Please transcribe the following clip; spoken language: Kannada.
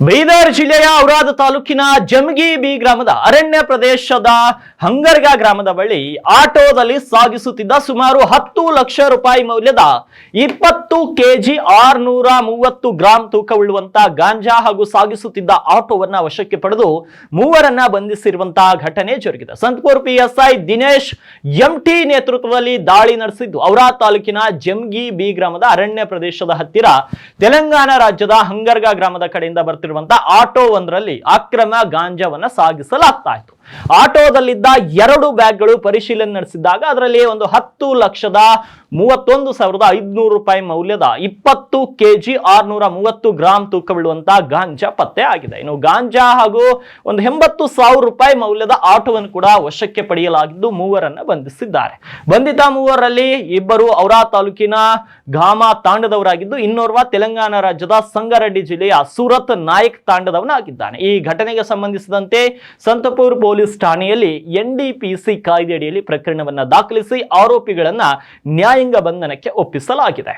ಬೀದರ್ ಜಿಲ್ಲೆಯ ಔರಾದ ತಾಲೂಕಿನ ಜಮಗಿ ಬಿ ಗ್ರಾಮದ ಅರಣ್ಯ ಪ್ರದೇಶದ ಹಂಗರ್ಗ ಗ್ರಾಮದ ಬಳಿ ಆಟೋದಲ್ಲಿ ಸಾಗಿಸುತ್ತಿದ್ದ ಸುಮಾರು 10 ಲಕ್ಷ ರೂಪಾಯಿ ಮೌಲ್ಯದ 20 ಕೆಜಿ 630 ಗ್ರಾಂ ತೂಕವುಳ್ಳುವಂತಹ ಗಾಂಜಾ ಹಾಗೂ ಸಾಗಿಸುತ್ತಿದ್ದ ಆಟೋವನ್ನ ವಶಕ್ಕೆ ಪಡೆದು ಮೂವರನ್ನ ಬಂಧಿಸಿರುವಂತಹ ಘಟನೆ ಜರುಗಿದೆ. ಸಂತಪುರ ಪಿಎಸ್ಐ ದಿನೇಶ್ ಎಂಟಿ ನೇತೃತ್ವದಲ್ಲಿ ದಾಳಿ ನಡೆಸಿದ್ದು ಔರಾದ ತಾಲೂಕಿನ ಜಮಗಿ ಬಿ ಗ್ರಾಮದ ಅರಣ್ಯ ಪ್ರದೇಶದ ಹತ್ತಿರ ತೆಲಂಗಾಣ ರಾಜ್ಯದ ಹಂಗರ್ಗ ಗ್ರಾಮದ ಕಡೆಯಿಂದ ಆಟೋ ಒಂದರಲ್ಲಿ ಅಕ್ರಮ ಗಾಂಜಾವನ್ನ ಸಾಗಿಸಲಾಗ್ತಾ ಇತ್ತು. ಆಟೋದಲ್ಲಿದ್ದ 2 ಬ್ಯಾಗ್ಗಳು ಪರಿಶೀಲನೆ ನಡೆಸಿದಾಗ ಅದರಲ್ಲಿ ಒಂದು 10,31,500 ರೂಪಾಯಿ ಮೌಲ್ಯದ 20 ಕೆಜಿ 630 ಗ್ರಾಂ ತೂಕವಿಡುವಂತಹ ಗಾಂಜಾ ಪತ್ತೆ ಆಗಿದೆ. ಇನ್ನು ಗಾಂಜಾ ಹಾಗೂ ಒಂದು 80,000 ರೂಪಾಯಿ ಮೌಲ್ಯದ ಆಟೋವನ್ನು ಕೂಡ ವಶಕ್ಕೆ ಪಡೆಯಲಾಗಿದ್ದು ಮೂವರನ್ನ ಬಂಧಿಸಿದ್ದಾರೆ. ಬಂಧಿತ ಮೂವರಲ್ಲಿ ಇಬ್ಬರು ಔರಾದ ತಾಲೂಕಿನ ಘಾಮ ತಾಂಡದವರಾಗಿದ್ದು ಇನ್ನೋರ್ವ ತೆಲಂಗಾಣ ರಾಜ್ಯದ ಸಂಗಾರೆಡ್ಡಿ ಜಿಲ್ಲೆಯ ಸೂರತ್ ನಾಯಕ್ ತಾಂಡದವನಾಗಿದ್ದಾನೆ. ಈ ಘಟನೆಗೆ ಸಂಬಂಧಿಸಿದಂತೆ ಸಂತಪುರ್ ಪೊಲೀಸ್ ಠಾಣೆಯಲ್ಲಿ ಎನ್ಡಿಪಿಸಿ ಕಾಯ್ದೆಯಡಿಯಲ್ಲಿ ಪ್ರಕರಣವನ್ನ ದಾಖಲಿಸಿ ಆರೋಪಿಗಳನ್ನ ನ್ಯಾಯಾಂಗ ಬಂಧನಕ್ಕೆ ಒಪ್ಪಿಸಲಾಗಿದೆ.